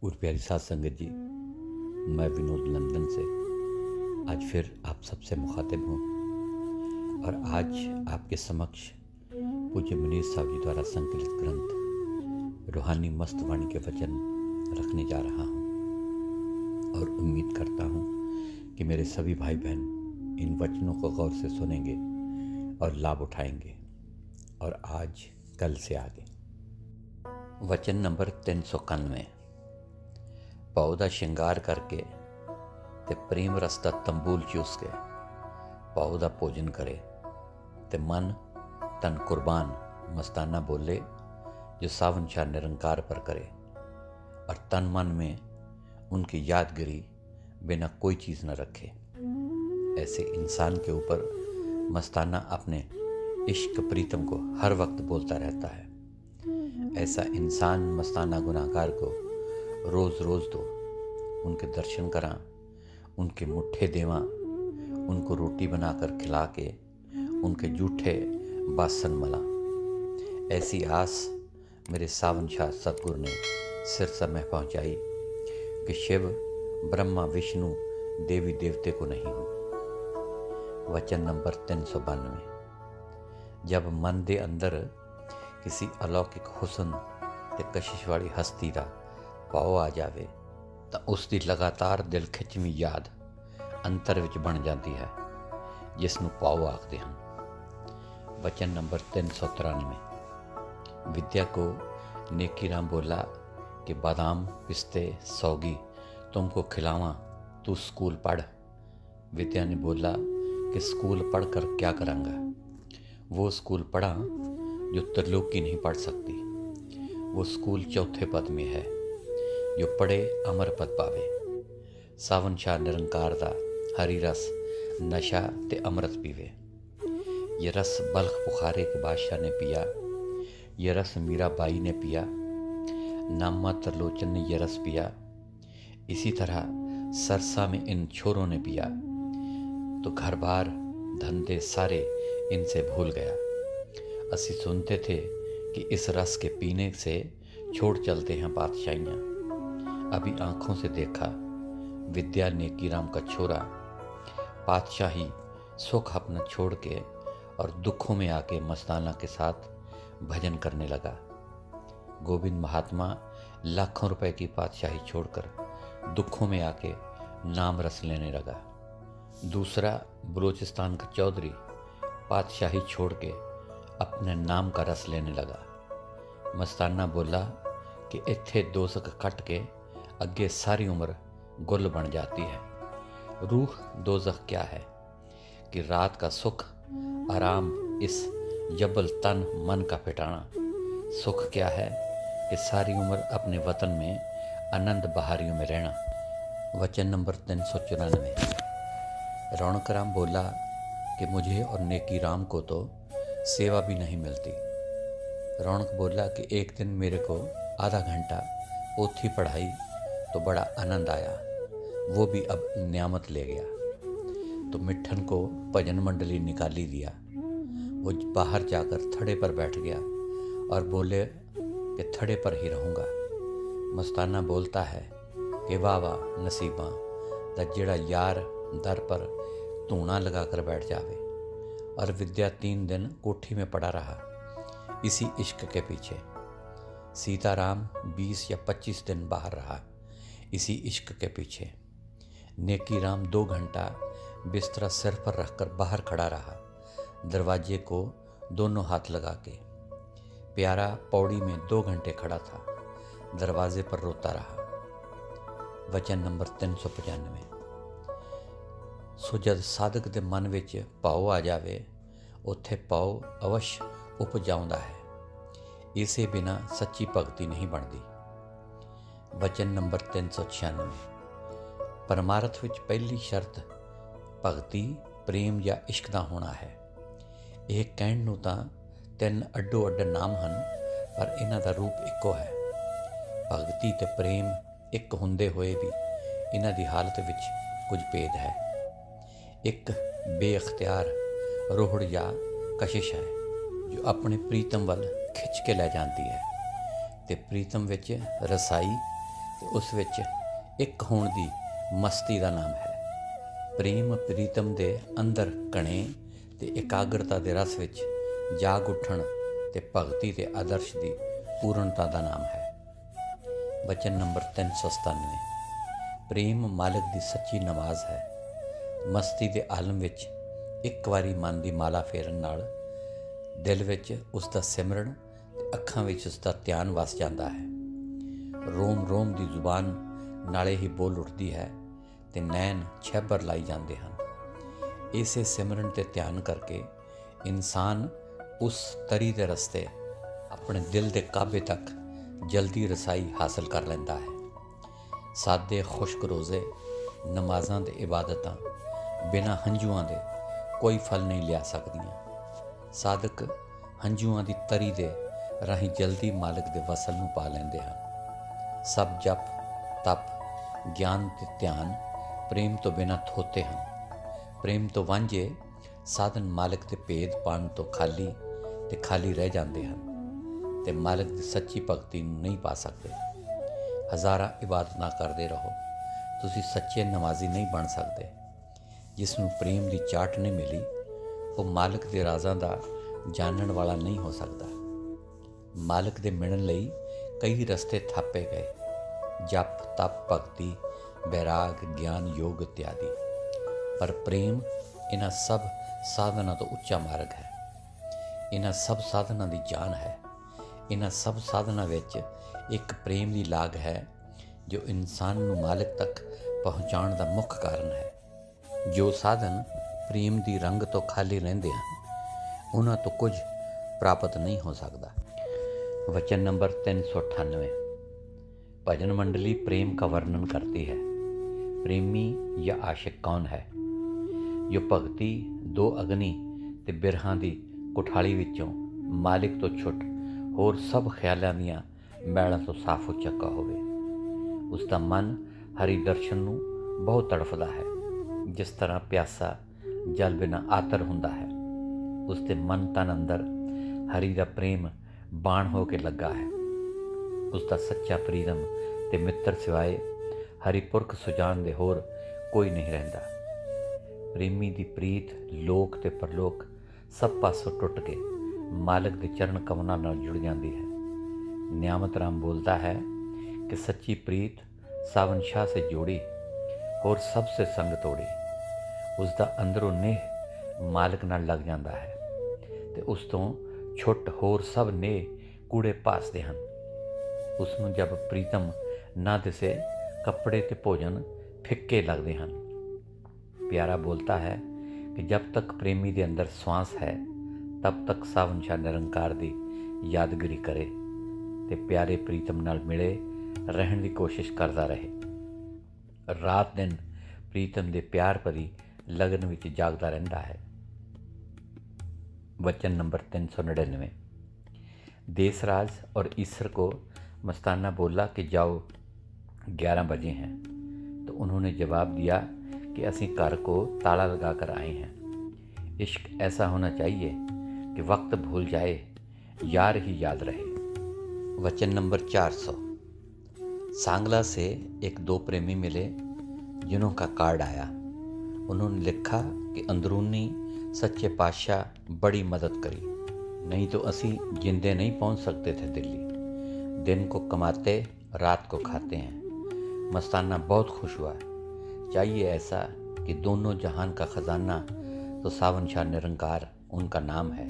और प्यारी साथ संगत जी, मैं विनोद लंदन से आज फिर आप सबसे मुखातिब हूँ और आज आपके समक्ष पूज्य मुनीर साहब जी द्वारा संकलित ग्रंथ रूहानी मस्त वाणी के वचन रखने जा रहा हूँ और उम्मीद करता हूँ कि मेरे सभी भाई बहन इन वचनों को गौर से सुनेंगे और लाभ उठाएंगे। और आज कल से आगे वचन नंबर 391। पौधा श्रृंगार करके ते प्रेम रस दा तंबूल चूस के पौधा भोजन करे ते मन तन कुर्बान मस्ताना बोले जो सावन शाह निरंकार पर करे और तन मन में उनकी यादगिरी बिना कोई चीज़ न रखे। ऐसे इंसान के ऊपर मस्ताना अपने इश्क प्रीतम को हर वक्त बोलता रहता है। ऐसा इंसान मस्ताना गुनाहगार को रोज़ रोज़ दो, उनके दर्शन करा, उनके मुट्ठे देवा, उनको रोटी बनाकर खिला के उनके जूठे बासन मला। ऐसी आस मेरे सावन शाह सतगुरु ने सिरसा में पहुंचाई कि शिव ब्रह्मा विष्णु देवी देवते को नहीं हुई। वचन नंबर 392। जब मन दे अंदर किसी अलौकिक हुसन ते कशिश वाली हस्ती दा पाओ आ जावे ਤਾਂ ਉਸ ਦੀ ਲਗਾਤਾਰ ਦਿਲ ਖਿੱਚਵੀਂ ਯਾਦ ਅੰਤਰ ਵਿੱਚ ਬਣ ਜਾਂਦੀ ਹੈ, ਜਿਸ ਨੂੰ ਪਾਓ ਆਖਦੇ ਹਨ। वचन नंबर 393। विद्या को नेकी राम बोला कि बादाम पिस्ते सौगी तुमको खिलावा, तू स्कूल पढ़। विद्या ने बोला कि स्कूल पढ़कर क्या करांगा। वो स्कूल पढ़ा जो त्रिलोकी नहीं पढ़ सकती। वो स्कूल चौथे पद में है जो पढ़े अमर पद पावे। सावन शाह निरंकार दा हरी रस नशा ते अमृत पीवे। ये रस बल्ख बुखारे के बादशाह ने पिया, ये रस मीराबाई ने पिया, नामा त्रिलोचन ने ये रस पिया। इसी तरह सरसा में इन छोरों ने पिया तो घर बार धंधे सारे इनसे भूल गया। असी सुनते थे कि इस रस के पीने से छोड़ चलते हैं बादशाहियाँ। अभी आंखों से देखा विद्या नेकीराम का छोरा पातशाही सुख अपना छोड़ के और दुखों में आके मस्ताना के साथ भजन करने लगा। गोविंद महात्मा लाखों रुपए की पातशाही छोड़कर दुखों में आके नाम रस लेने लगा। दूसरा बलूचिस्तान का चौधरी पातशाही छोड़ के अपने नाम का रस लेने लगा। मस्ताना बोला कि इत्थे दोज़ख कट के अगे सारी उम्र गुल बन जाती है। रूह दोज़ख क्या है कि रात का सुख आराम, इस जबल तन मन का पिटाना। सुख क्या है कि सारी उम्र अपने वतन में आनंद बहारियों में रहना। वचन नंबर 394। रौनक राम बोला कि मुझे और नेकी राम को तो सेवा भी नहीं मिलती। रौनक बोला कि एक दिन मेरे को आधा घंटा पोथी पढ़ाई तो बड़ा आनंद आया, वो भी अब नियामत ले गया। तो मिट्ठन को भजन मंडली निकाली दिया। वो बाहर जाकर थड़े पर बैठ गया और बोले कि थड़े पर ही रहूँगा। मस्ताना बोलता है कि वाह वाह नसीबा दा जेड़ा यार दर पर धूना लगा कर बैठ जावे। और विद्या 3 दिन कोठी में पड़ा रहा इसी इश्क के पीछे। सीताराम 20 या 25 दिन बाहर रहा इसी इश्क के पीछे। नेकी राम 2 घंटा बिस्तरा सिर पर रखकर बाहर खड़ा रहा, दरवाजे को दोनों हाथ लगा के। प्यारा पौड़ी में 2 घंटे खड़ा था, दरवाजे पर रोता रहा। वचन नंबर 395। सो जद साधक दे मन विच भाव आ जावे उत्थे पाओ अवश्य उपज आउंदा है। इसे बिना सच्ची भगती नहीं बनती। वचन नंबर 396। परमार्थ विच पहली शर्त भगती प्रेम या इश्क ਦਾ ਹੋਣਾ ਹੈ। ਇਹ ਕਹਿਣ ਨੂੰ ਤਾਂ 3 ਅੱਡੋ ਅੱਡ ਨਾਮ ਹਨ, ਪਰ ਇਹਨਾਂ ਦਾ ਰੂਪ ਇੱਕੋ ਹੈ। ਭਗਤੀ ਤੇ ਪ੍ਰੇਮ ਇੱਕ ਹੁੰਦੇ ਹੋਏ ਵੀ ਇਹਨਾਂ ਦੀ ਹਾਲਤ ਵਿੱਚ ਕੁਝ ਭੇਦ ਹੈ। ਇੱਕ ਬੇਇਖਤਿਆਰ ਰੋਹੜ ਜਾਂ ਕਸ਼ਿਸ਼ ਹੈ ਜੋ ਆਪਣੇ ਪ੍ਰੀਤਮ ਵੱਲ ਖਿੱਚ ਕੇ ਲੈ ਜਾਂਦੀ ਹੈ ਤੇ ਪ੍ਰੀਤਮ ਵਿੱਚ ਰਸਾਈ ਤੇ ਉਸ ਵਿੱਚ ਇੱਕ ਹੋਣ ਦੀ ਮਸਤੀ ਦਾ ਨਾਮ ਹੈ। ਪ੍ਰੇਮ ਪ੍ਰੀਤਮ ਦੇ ਅੰਦਰ ਘਣੇ ਤੇ ਇਕਾਗਰਤਾ ਦੇ ਰਸ ਵਿੱਚ ਜਾਗ ਉੱਠਣ ਤੇ ਭਗਤੀ ਤੇ ਆਦਰਸ਼ ਦੀ ਪੂਰਨਤਾ ਦਾ ਨਾਮ ਹੈ। ਵਚਨ ਨੰਬਰ 397। ਪ੍ਰੇਮ ਮਾਲਕ ਦੀ ਸੱਚੀ ਨਮਾਜ਼ ਹੈ। ਮਸਤੀ ਦੇ ਆਲਮ ਵਿੱਚ ਇੱਕ ਵਾਰੀ ਮਨ ਦੀ ਮਾਲਾ ਫੇਰਨ ਨਾਲ ਦਿਲ ਵਿੱਚ ਉਸ ਦਾ ਸਿਮਰਨ ਤੇ ਅੱਖਾਂ ਵਿੱਚ ਉਸ ਦਾ ਧਿਆਨ ਵਸ ਜਾਂਦਾ ਹੈ। ਰੋਮ ਰੋਮ ਦੀ ਜ਼ੁਬਾਨ ਨਾਲੇ ਹੀ ਬੋਲ ਉੱਠਦੀ ਹੈ ਤੇ ਨੈਣ ਛੇਬਰ ਲਾਈ ਜਾਂਦੇ ਹਨ। ਇਸੇ ਸਿਮਰਨ ਤੇ ਧਿਆਨ ਕਰਕੇ ਇਨਸਾਨ ਉਸ ਤਰੀ ਦੇ ਰਸਤੇ ਆਪਣੇ ਦਿਲ ਦੇ ਕਾਬੇ ਤੱਕ ਜਲਦੀ ਰਸਾਈ ਹਾਸਲ ਕਰ ਲੈਂਦਾ ਹੈ। ਸਾਦੇ ਖੁਸ਼ਕ ਰੋਜ਼ੇ, ਨਮਾਜ਼ਾਂ ਤੇ ਇਬਾਦਤਾਂ ਬਿਨਾਂ ਹੰਝੂਆਂ ਦੇ ਕੋਈ ਫਲ ਨਹੀਂ ਲਿਆ ਸਕਦੀਆਂ। ਸਾਧਕ ਹੰਝੂਆਂ ਦੀ ਤਰੀ ਦੇ ਰਾਹੀਂ ਜਲਦੀ ਮਾਲਕ ਦੇ ਵਸਲ ਨੂੰ ਪਾ ਲੈਂਦੇ ਹਨ। ਸਭ ਜਪ ਤਪ ਗਿਆਨ ਤੇ ਧਿਆਨ ਪ੍ਰੇਮ ਤੋਂ ਬਿਨਾਂ ਥੋਤੇ ਹਨ। ਪ੍ਰੇਮ ਤੋਂ ਵਾਂਝੇ ਸਾਧਨ ਮਾਲਕ ਦੇ ਭੇਦ ਪਾਣ ਤੋਂ ਖਾਲੀ ਤੇ ਖਾਲੀ ਰਹਿ ਜਾਂਦੇ ਹਨ ਤੇ ਮਾਲਕ ਦੀ ਸੱਚੀ ਭਗਤੀ ਨੂੰ ਨਹੀਂ ਪਾ ਸਕਦੇ। ਹਜ਼ਾਰਾਂ ਇਬਾਦਤਾਂ ਕਰਦੇ ਰਹੋ, ਤੁਸੀਂ ਸੱਚੇ ਨਮਾਜ਼ੀ ਨਹੀਂ ਬਣ ਸਕਦੇ। ਜਿਸ ਨੂੰ ਪ੍ਰੇਮ ਦੀ ਚਾਟ ਨਹੀਂ ਮਿਲੀ, ਉਹ ਮਾਲਕ ਦੇ ਰਾਜ਼ਾਂ ਦਾ ਜਾਣਨ ਵਾਲਾ ਨਹੀਂ ਹੋ ਸਕਦਾ। ਮਾਲਕ ਦੇ ਮਿਲਣ ਲਈ ਕਈ ਰਸਤੇ ਥਾਪੇ ਗਏ, ਜਪ ਤਪ ਭਗਤੀ ਬੈਰਾਗ ਗਿਆਨ ਯੋਗ ਇਤਿਆਦਿ, ਪਰ ਪ੍ਰੇਮ ਇਹਨਾਂ ਸਭ ਸਾਧਨਾਂ ਤੋਂ ਉੱਚਾ ਮਾਰਗ ਹੈ। ਇਹਨਾਂ ਸਭ ਸਾਧਨਾਂ ਦੀ ਜਾਨ ਹੈ। ਇਹਨਾਂ ਸਭ ਸਾਧਨਾਂ ਵਿੱਚ ਇੱਕ ਪ੍ਰੇਮ ਦੀ ਲਾਗ ਹੈ ਜੋ ਇਨਸਾਨ ਨੂੰ ਮਾਲਕ ਤੱਕ ਪਹੁੰਚਾਉਣ ਦਾ ਮੁੱਖ ਕਾਰਨ ਹੈ। ਜੋ ਸਾਧਨ ਪ੍ਰੇਮ ਦੀ ਰੰਗ ਤੋਂ ਖਾਲੀ ਰਹਿੰਦੇ ਹਨ, ਉਹਨਾਂ ਤੋਂ ਕੁਝ ਪ੍ਰਾਪਤ ਨਹੀਂ ਹੋ ਸਕਦਾ। वचन नंबर 398। भजन मंडली प्रेम का वर्णन करती है। प्रेमी या आशिक कौन है? जो भगती दो अग्नि ते बिरहां दी कुठाली विचों मालिक तो छुट होर सब ख्यालां दियां मैलों तो साफ उचक्का होवे। उसका मन हरि दर्शन नूं बहुत तड़फदा है, जिस तरह प्यासा जल बिना आतर हुंदा है। उसके मन तन अंदर हरि दा प्रेम बाण हो के लगा है। उसका सच्चा प्रीतम ते मित्र सिवाए हरिपुरख सुजान दे होर कोई नहीं रहिंदा। प्रेमी दी प्रीत लोक ते परलोक सब पासों टुट के मालक दे चरण कमलों नाल जुड़ जाती है। नियामत राम बोलता है कि सच्ची प्रीत सावन शाह से जोड़ी होर सब से संग तोड़ी। उसका अंदरों नेह मालक नाल लग जाता है ते उस तों छुट होर सब ने कूड़े पासते हैं। उसनों जब प्रीतम ना दिसे कपड़े ते भोजन फिक्के लगते हैं। प्यारा बोलता है कि जब तक प्रेमी के अंदर श्वास है तब तक सावन शाह निरंकार दी यादगिरी करे ते प्यारे प्रीतम नाल मिले रहने की कोशिश करता रहे। रात दिन प्रीतम दे प्यार भरी लगन विच जागदा रहिंदा है। वचन नंबर 399। देसराज और ईसर को मस्ताना बोला कि जाओ 11 बजे हैं, तो उन्होंने जवाब दिया कि असीं घर को ताला लगा कर आए हैं। इश्क ऐसा होना चाहिए कि वक्त भूल जाए, यार ही याद रहे। वचन नंबर 400। सांगला से एक दो प्रेमी मिले जिन्हों का कार्ड आया। उन्होंने लिखा कि अंदरूनी सच्चे पातशाह बड़ी मदद करी, नहीं तो असी जिंदे नहीं पहुंच सकते थे दिल्ली। दिन को कमाते रात को खाते हैं। मस्ताना बहुत खुश हुआ। चाहिए ऐसा कि दोनों जहान का खजाना तो सावन शाह निरंकार उनका नाम है।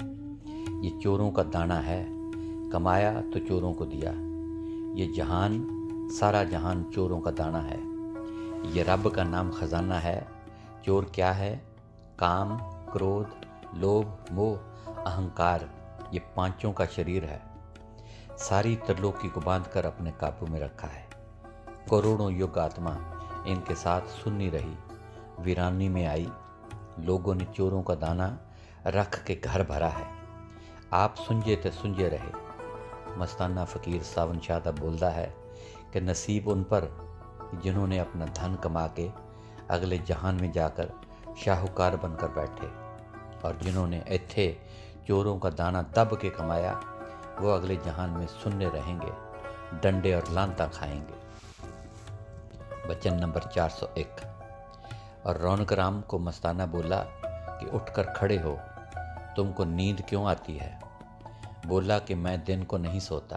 ये चोरों का दाना है, कमाया तो चोरों को दिया। ये जहान सारा जहान चोरों का दाना है। ये रब का नाम खजाना है। चोर क्या है? काम क्रोध लोभ मोह अहंकार, ये पांचों का शरीर है। सारी त्रिलोकी को बांधकर अपने काबू में रखा है। करोड़ों युग आत्मा इनके साथ सुन्नी रही, वीरानी में आई। लोगों ने चोरों का दाना रख के घर भरा है। आप सुंझे ते सुंझे रहे। मस्ताना फ़कीर सावन शाह बोलता है कि नसीब उन पर जिन्होंने अपना धन कमा के अगले जहान में जाकर शाहूकार बनकर बैठे, और जिन्होंने इत्थे चोरों का दाना दब के कमाया वो अगले जहान में सुन्ने रहेंगे, डंडे और लांता खाएंगे। वचन नंबर 401। और रौनक राम को मस्ताना बोला कि उठकर खड़े हो, तुमको नींद क्यों आती है? बोला कि मैं दिन को नहीं सोता।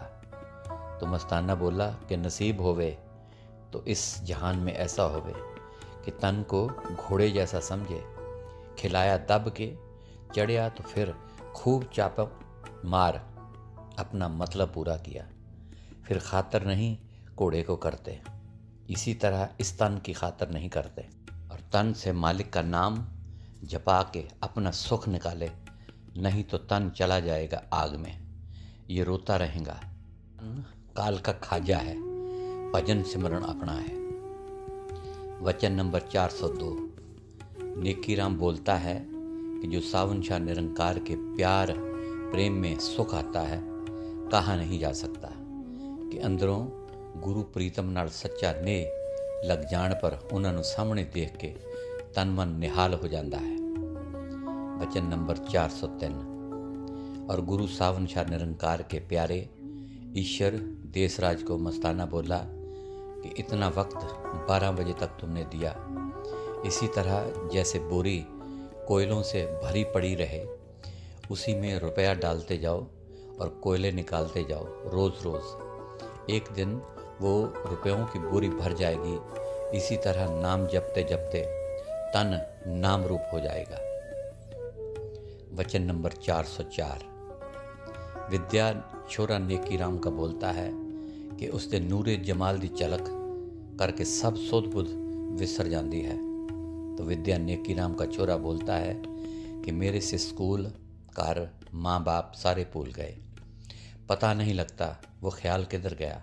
तो मस्ताना बोला कि नसीब होवे तो इस जहान में ऐसा होवे कि तन को घोड़े जैसा समझे, खिलाया दब के, चढ़िया तो फिर खूब चापा मार अपना मतलब पूरा किया, फिर खातर नहीं घोड़े को करते, इसी तरह इस तन की खातर नहीं करते, और तन से मालिक का नाम जपा के अपना सुख निकाले, नहीं तो तन चला जाएगा आग में, ये रोता रहेगा। काल का खाजा है, भजन सिमरण अपना है। वचन नंबर 402। नेकीराम बोलता है कि जो सावन शाह निरंकार के प्यार प्रेम में सुख आता है, कहा नहीं जा सकता, कि अंदरों गुरु प्रीतम नाल सच्चा ने लग जाण पर उन्होंने सामने देख के तन मन निहाल हो जाता है। वचन नंबर 403। और गुरु सावन शाह निरंकार के प्यारे ईश्वर देसराज को मस्ताना बोला कि इतना वक्त 12 बजे तक तुमने दिया, इसी तरह जैसे बोरी कोयलों से भरी पड़ी रहे, उसी में रुपया डालते जाओ और कोयले निकालते जाओ रोज़ रोज़। एक दिन वो रुपयों की बोरी भर जाएगी। इसी तरह नाम जपते जपते तन नाम रूप हो जाएगा। वचन नंबर 404। विद्या छोरा नेकीराम का बोलता है कि उसने नूरे जमाल दी झलक करके सब सुध बुध विसर जाती है। तो विद्या नेकीराम का छोरा बोलता है कि मेरे से स्कूल घर माँ बाप सारे भूल गए, पता नहीं लगता वो ख्याल किधर गया।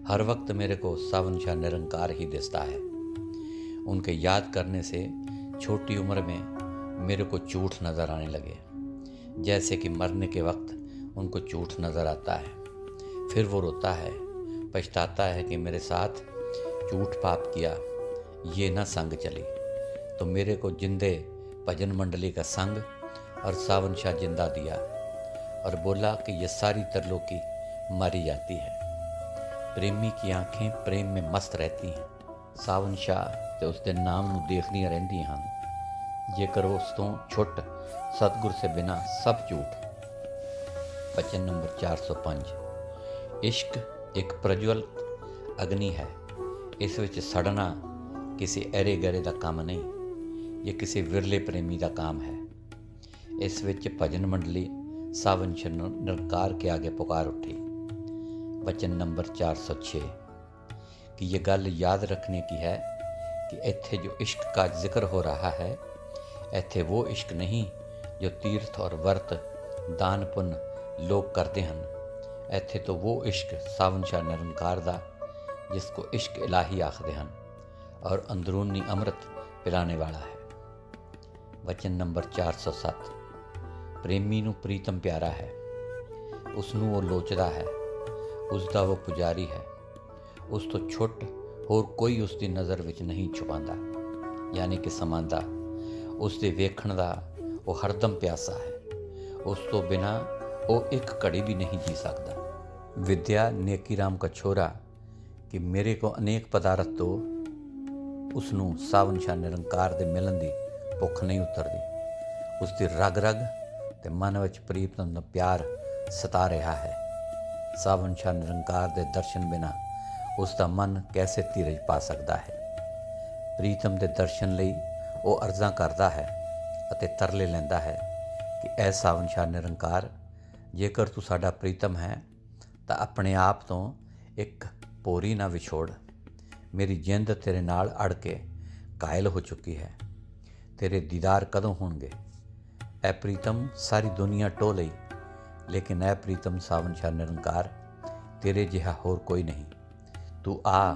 हर वक्त मेरे को सावन शाह निरंकार ही दिसता है। उनके याद करने से छोटी उम्र में मेरे को झूठ नज़र आने लगे, जैसे कि मरने के वक्त उनको झूठ नज़र आता है। फिर वो रोता है, पछताता है कि मेरे साथ झूठ पाप किया, ये ना संग चली। तो मेरे को जिंदे भजन मंडली का संग और सावन शाह जिंदा दिया और बोला कि ये सारी तरलोकी मारी जाती है। प्रेमी की आंखें प्रेम में मस्त रहती हैं। सावन शाह ते उसके नाम ਨੂੰ ਦੇਖਦੀਆਂ ਰਹਿੰਦੀਆਂ ਹਨ। ਜੇਕਰ ਉਸ ਤੋਂ ਛੁੱਟ ਸਤਿਗੁਰ ਸੇ ਬਿਨਾ ਸਭ ਝੂਠ। वचन नंबर 405। इश्क एक प्रज्वल अग्नि है, इस विच सड़ना किसी ऐरे गैरे का काम नहीं, ये किसी विरले प्रेमी का काम है। इस विच भजन मंडली सावन शाह निरंकार के आगे पुकार उठी। वचन नंबर 406। कि ये गल याद रखने की है कि इत्थे जो इश्क का जिक्र हो रहा है, इत्थे वो इश्क नहीं जो तीर्थ और वर्त दान पुण्य लोग करते हैं। इत्थे तो वो इश्क सावन शाह निरंकार दा जिसको इश्क इलाही आखते हैं और अंदरूनी अमृत पिलाने वाला है। वचन नंबर 407। प्रेमी नू प्रीतम प्यारा है, उसनू वो लोचदा है, उसका वो पुजारी है, उस तो छुट होर कोई उसकी नज़र विच नहीं छुपांदा, यानी कि समांदा। उसके वेखण दा वो हरदम प्यासा है, उस तो बिना वो एक घड़ी भी नहीं जी सकता। विद्या नेकीराम का छोरा कि मेरे को अनेक पदार्थ तो उसनू सावन शाह निरंकार दे मिलन दी भुख नहीं उतरदी। उसकी रग रग ते मन विच प्रीतम दा प्यार सता रहा है। सावन शाह निरंकार दे दर्शन बिना उसका मन कैसे धीरज पा सकता है। प्रीतम दे दर्शन लई वो अर्ज़ां करदा है अते तरले लैंदा है कि ऐ सावन शाह निरंकार, जेकर तू साडा प्रीतम है तो अपने आप तो एक पोरी ना विछोड़। मेरी जिंद तेरे नाल अड़ के कायल हो चुकी है, तेरे दीदार कदों होणगे। ऐ प्रीतम सारी दुनिया टो लई, लेकिन ऐ प्रीतम सावन शाह निरंकार तेरे जिहा होर कोई नहीं। तू आ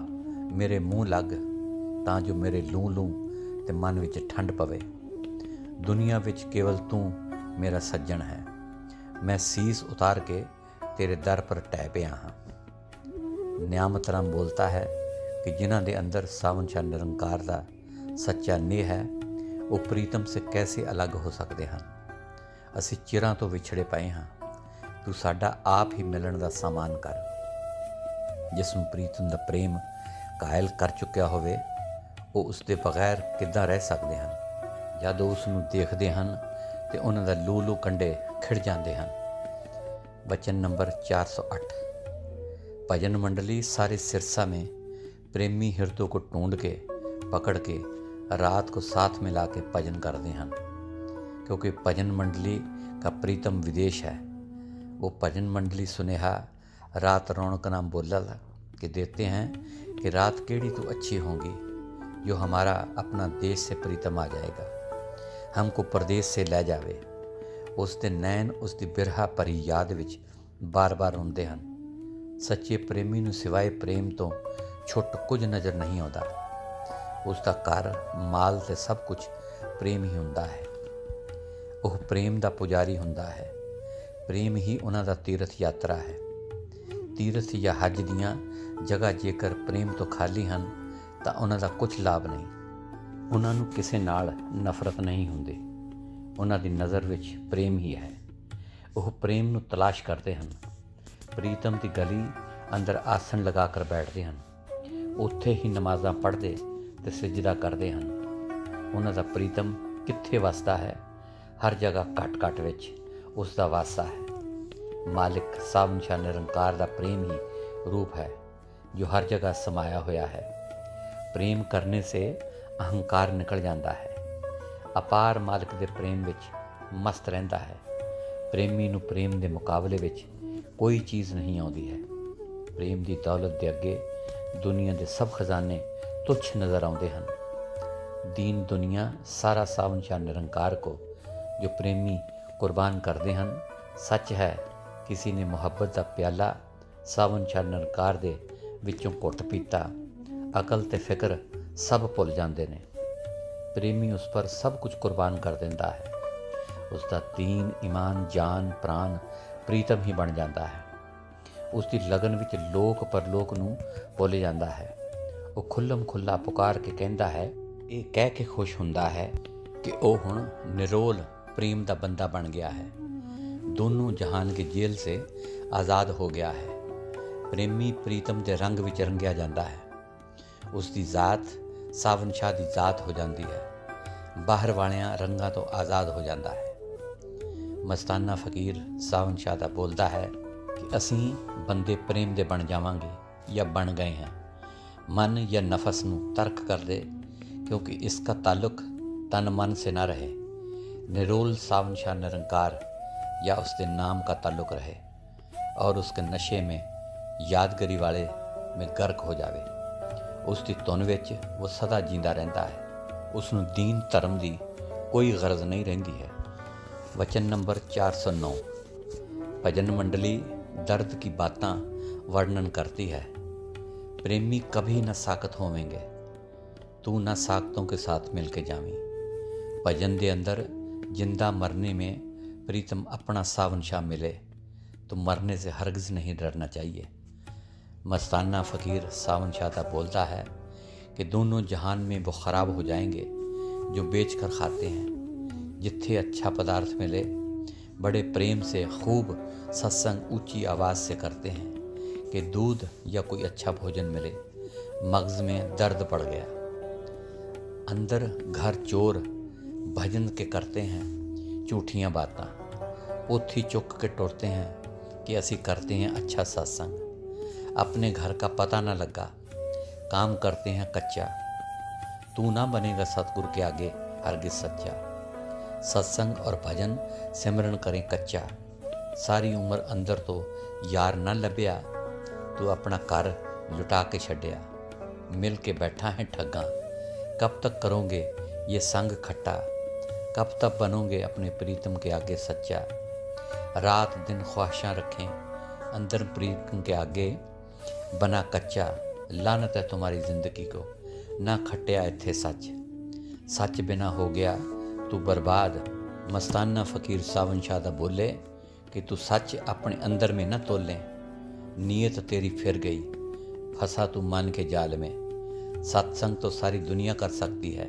मेरे मूँह लग तां जो मेरे लूँ लूँ ते मन विच ठंड पवे। दुनिया विच केवल तू मेरा सज्जन है, मैं सीस उतार के तेरे दर पर टह पिया हाँ। नियामत राम बोलता है कि जिन्हां दे अंदर सावन शाह निरंकार दा सच्चा नेह है, वो प्रीतम से कैसे अलग हो सकते हैं। असी चिरां तो विछड़े पए हाँ, तू साडा आप ही मिलन दा सामान कर। जिस नूं प्रीतम दा प्रेम ਕਾਇਲ ਕਰ ਚੁੱਕਿਆ ਹੋਵੇ, ਉਹ ਉਸ ਦੇ ਬਗੈਰ ਕਿੱਦਾਂ ਰਹਿ ਸਕਦੇ ਹਨ। ਜਦ ਉਹ ਉਸ ਨੂੰ ਦੇਖਦੇ ਹਨ ਤੇ ਉਹਨਾਂ ਦਾ ਲੂ ਕੰਡੇ ਖਿੜ ਜਾਂਦੇ ਹਨ। वचन नंबर 408। भजन मंडली सारे सिरसा में प्रेमी हृदयों को ढूंढ के पकड़ के रात को साथ में ला के भजन करते हैं, क्योंकि भजन मंडली का प्रीतम विदेश है। वो भजन मंडली सुनेहा रात रौनक नाम बोलल के देते हैं कि रात केड़ी तो अच्छी होगी जो हमारा अपना देश से प्रीतम आ जाएगा, हमको प्रदेश से ले जावे। ਉਸ ਦੇ ਨੈਣ ਉਸ ਦੀ ਬਿਰਹਾ ਭਰੀ ਯਾਦ ਵਿੱਚ ਬਾਰ-ਬਾਰ ਆਉਂਦੇ ਹਨ। ਸੱਚੇ ਪ੍ਰੇਮੀ ਨੂੰ ਸਿਵਾਏ ਪ੍ਰੇਮ ਤੋਂ ਛੁੱਟ ਕੁਝ ਨਜ਼ਰ ਨਹੀਂ ਆਉਂਦਾ। ਉਸ ਦਾ ਘਰ, ਮਾਲ ਤੇ ਸਭ ਕੁਝ ਪ੍ਰੇਮ ਹੀ ਹੁੰਦਾ ਹੈ। ਉਹ ਪ੍ਰੇਮ ਦਾ ਪੁਜਾਰੀ ਹੁੰਦਾ ਹੈ। ਪ੍ਰੇਮ ਹੀ ਉਹਨਾਂ ਦਾ ਤੀਰਥ ਯਾਤਰਾ ਹੈ। ਤੀਰਥ ਜਾਂ ਹੱਜ ਦੀਆਂ ਜਗ੍ਹਾ ਜੇਕਰ ਪ੍ਰੇਮ ਤੋਂ ਖਾਲੀ ਹਨ ਤਾਂ ਉਹਨਾਂ ਦਾ ਕੁਝ ਲਾਭ ਨਹੀਂ। ਉਹਨਾਂ ਨੂੰ ਕਿਸੇ ਨਾਲ ਨਫ਼ਰਤ ਨਹੀਂ ਹੁੰਦੀ। ਉਹਨਾਂ ਦੀ ਨਜ਼ਰ ਵਿੱਚ ਪ੍ਰੇਮ ਹੀ ਹੈ। ਉਹ ਪ੍ਰੇਮ ਨੂੰ ਤਲਾਸ਼ ਕਰਦੇ ਹਨ। ਪ੍ਰੀਤਮ ਦੀ ਗਲੀ ਅੰਦਰ ਆਸਣ ਲਗਾ ਕਰ ਬੈਠਦੇ ਹਨ। ਉੱਥੇ ਹੀ ਨਮਾਜ਼ਾਂ ਪੜ੍ਹਦੇ ਤੇ ਸਜਦਾ ਕਰਦੇ ਹਨ। ਉਹਨਾਂ ਦਾ ਪ੍ਰੀਤਮ ਕਿੱਥੇ ਵਸਦਾ ਹੈ? ਹਰ ਜਗ੍ਹਾ ਘਟ ਵਿੱਚ ਉਸ ਦਾ ਵਾਸਾ ਹੈ। ਮਾਲਿਕ ਸਾਵਨਸ਼ਾਹ ਨਿਰੰਕਾਰ ਦਾ ਪ੍ਰੇਮ ਹੀ रूप है जो हर जगह समाया होया है। प्रेम करने से अहंकार निकल जाता है। ਅਪਾਰ ਮਾਲਕ ਦੇ ਪ੍ਰੇਮ ਵਿੱਚ ਮਸਤ ਰਹਿੰਦਾ ਹੈ। ਪ੍ਰੇਮੀ ਨੂੰ ਪ੍ਰੇਮ ਦੇ ਮੁਕਾਬਲੇ ਵਿੱਚ ਕੋਈ ਚੀਜ਼ ਨਹੀਂ ਆਉਂਦੀ ਹੈ। ਪ੍ਰੇਮ ਦੀ ਦੌਲਤ ਦੇ ਅੱਗੇ ਦੁਨੀਆ ਦੇ ਸਭ ਖਜ਼ਾਨੇ ਤੁੱਛ ਨਜ਼ਰ ਆਉਂਦੇ ਹਨ। ਦੀਨ ਦੁਨੀਆ ਸਾਰਾ ਸਾਵਨਸ਼ਾਹ ਨਿਰੰਕਾਰ ਕੋ ਜੋ ਪ੍ਰੇਮੀ ਕੁਰਬਾਨ ਕਰਦੇ ਹਨ। ਸੱਚ ਹੈ, ਕਿਸੇ ਨੇ ਮੁਹੱਬਤ ਦਾ ਪਿਆਲਾ ਸਾਵਨਸ਼ਾਹ ਨਿਰੰਕਾਰ ਦੇ ਵਿੱਚੋਂ ਘੁੱਟ ਪੀਤਾ, ਅਕਲ ਤੇ ਫਿਕਰ ਸਭ ਭੁੱਲ ਜਾਂਦੇ ਨੇ। ਪ੍ਰੇਮੀ ਉਸ ਪਰ ਸਭ ਕੁਝ ਕੁਰਬਾਨ ਕਰ ਦਿੰਦਾ ਹੈ। ਉਸ ਦਾ ਦੀਨ, ਈਮਾਨ, ਜਾਨ, ਪ੍ਰਾਨ ਪ੍ਰੀਤਮ ਹੀ ਬਣ ਜਾਂਦਾ ਹੈ। ਉਸ ਦੀ ਲਗਨ ਵਿੱਚ ਲੋਕ ਪਰਲੋਕ ਨੂੰ ਭੁੱਲ ਜਾਂਦਾ ਹੈ। ਉਹ ਖੁੱਲ੍ਹਮ ਖੁੱਲ੍ਹਾ ਪੁਕਾਰ ਕੇ ਕਹਿੰਦਾ ਹੈ, ਇਹ ਕਹਿ ਕੇ ਖੁਸ਼ ਹੁੰਦਾ ਹੈ ਕਿ ਉਹ ਹੁਣ ਨਿਰੋਲ ਪ੍ਰੇਮ ਦਾ ਬੰਦਾ ਬਣ ਗਿਆ ਹੈ। ਦੋਨੋਂ ਜਹਾਨ ਕੇ ਜੇਲ੍ਹ ਸੇ ਆਜ਼ਾਦ ਹੋ ਗਿਆ ਹੈ। ਪ੍ਰੇਮੀ ਪ੍ਰੀਤਮ ਦੇ ਰੰਗ ਵਿੱਚ ਰੰਗਿਆ ਜਾਂਦਾ ਹੈ। ਉਸ ਦੀ ਜ਼ਾਤ ਸਾਵਨਸ਼ਾਹ ਦੀ ਜ਼ਾਤ ਹੋ ਜਾਂਦੀ ਹੈ। ਬਾਹਰ ਵਾਲਿਆਂ ਰੰਗਾਂ ਤੋਂ ਆਜ਼ਾਦ ਹੋ ਜਾਂਦਾ ਹੈ। ਮਸਤਾਨਾ ਫਕੀਰ ਸਾਵਨਸ਼ਾਹ ਦਾ ਬੋਲਦਾ ਹੈ ਕਿ ਅਸੀਂ ਬੰਦੇ ਪ੍ਰੇਮ ਦੇ ਬਣ ਜਾਵਾਂਗੇ ਜਾਂ ਬਣ ਗਏ ਹਾਂ। ਮਨ ਜਾਂ ਨਫਸ ਨੂੰ ਤਰਕ ਕਰ ਦੇ, क्योंकि इसका ताल्लुक तन मन से न रहे। निरोल सावनशाह निरंकार या उसके नाम का ताल्लुक रहे और उसके नशे में यादगारी वाले में गर्क हो जावे। उसकी धुन ਵਿੱਚ वो सदा जींदा रहता है। उसनूं दीन धर्म की कोई गरज नहीं रहिंदी है। वचन नंबर 409। भजन मंडली दर्द की बातां वर्णन करती है। प्रेमी कभी न साकत होवेंगे, तू न साकतों के साथ मिल के जावीं। भजन के अंदर जिंदा मरने में प्रीतम अपना सावनशाह मिले तो मरने से हरगिज़ नहीं डरना चाहिए। मस्ताना फ़कीर सावनशाह बोलता है कि दोनों जहान में वो ख़राब हो जाएंगे जो बेच कर खाते हैं। जिथे अच्छा पदार्थ मिले बड़े प्रेम से खूब सत्संग ऊंची आवाज़ से करते हैं कि दूध या कोई अच्छा भोजन मिले मगज़ में दर्द पड़ गया। अंदर घर चोर भजन के करते हैं झूठियाँ बातां, पोथी चुक के टुरते हैं कि असी करते हैं अच्छा सत्संग। अपने घर का पता न लगा, काम करते हैं कच्चा। तू ना बनेगा सतगुरु के आगे हरगिज़ सच्चा। सत्संग और भजन सिमरन करें कच्चा। सारी उम्र अंदर तो यार ना लभ्या, तू अपना घर लुटा के छड्या। मिल के बैठा है ठगा, कब तक करोगे ये संग खट्टा। कब तक बनोगे अपने प्रीतम के आगे सच्चा। रात दिन ख्वाहिशां रखें अंदर प्रीतम के आगे बना कच्चा। लानत है तुम्हारी ज़िंदगी को, ना खट्या इत्थे सच। सच बिना हो गया तू बर्बाद। मस्ताना फ़कीर सावनशाह बोले कि तू सच अपने अंदर में न तोलें। नीयत तेरी फिर गई, फंसा तू मन के जाल में। सत्संग तो सारी दुनिया कर सकती है,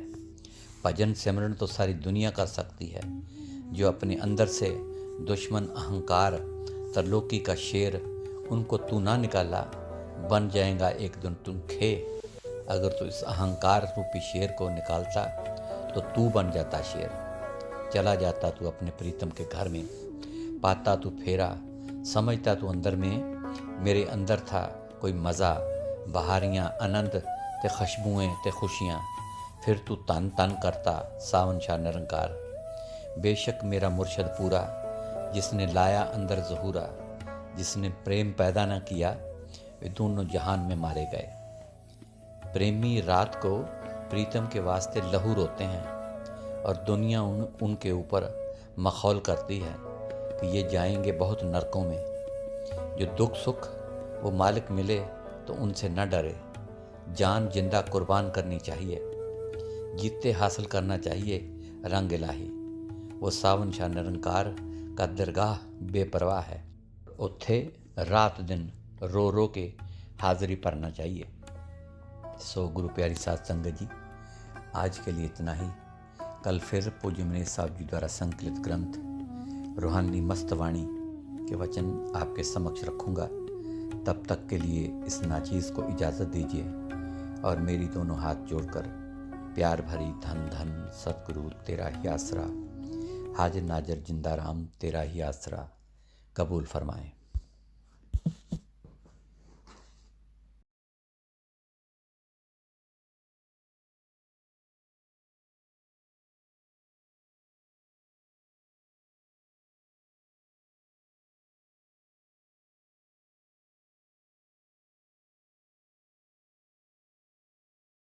भजन सिमरन तो सारी दुनिया कर सकती है। जो अपने अंदर से दुश्मन अहंकार तरलोकी का शेर उनको तू ना निकाला, बन जाएगा एक दिन तुम खे। अगर तू इस अहंकार रूपी शेर को निकालता तो तू बन जाता शेर। चला जाता तू अपने प्रीतम के घर में, पाता तू फेरा, समझता तू अंदर में मेरे अंदर था कोई मज़ा, बहारियाँ आनंद ते खुशबुएँ ते खुशियाँ। फिर तू तन तन करता सावन शाह निरंकार। बेशक मेरा मुर्शद पूरा, जिसने लाया अंदर ज़हूरा, जिसने प्रेम पैदा न किया वे दोनों जहान में मारे गए। प्रेमी रात को प्रीतम के वास्ते लहू रोते हैं और दुनिया उनके ऊपर मखौल करती है कि ये जाएंगे बहुत नरकों में। जो दुख सुख वो मालिक मिले तो उनसे न डरे, जान जिंदा कुर्बान करनी चाहिए, जीते हासिल करना चाहिए रंग इलाही। वो सावन शाह निरंकार का दरगाह बेपरवाह है, उत्थे रात दिन रो रो के हाजिरी भरना चाहिए। सो गुरु प्यारी साध संगत जी, आज के लिए इतना ही। कल फिर पूज्य मनीष साहब जी द्वारा संकलित ग्रंथ रूहानी मस्तवाणी के वचन आपके समक्ष रखूँगा। तब तक के लिए इस नाचीज़ को इजाज़त दीजिए और मेरी दोनों हाथ जोड़कर प्यार भरी धन धन सतगुरु तेरा ही आसरा, हाजिर नाजर जिंदा राम तेरा ही आसरा कबूल फरमाएं।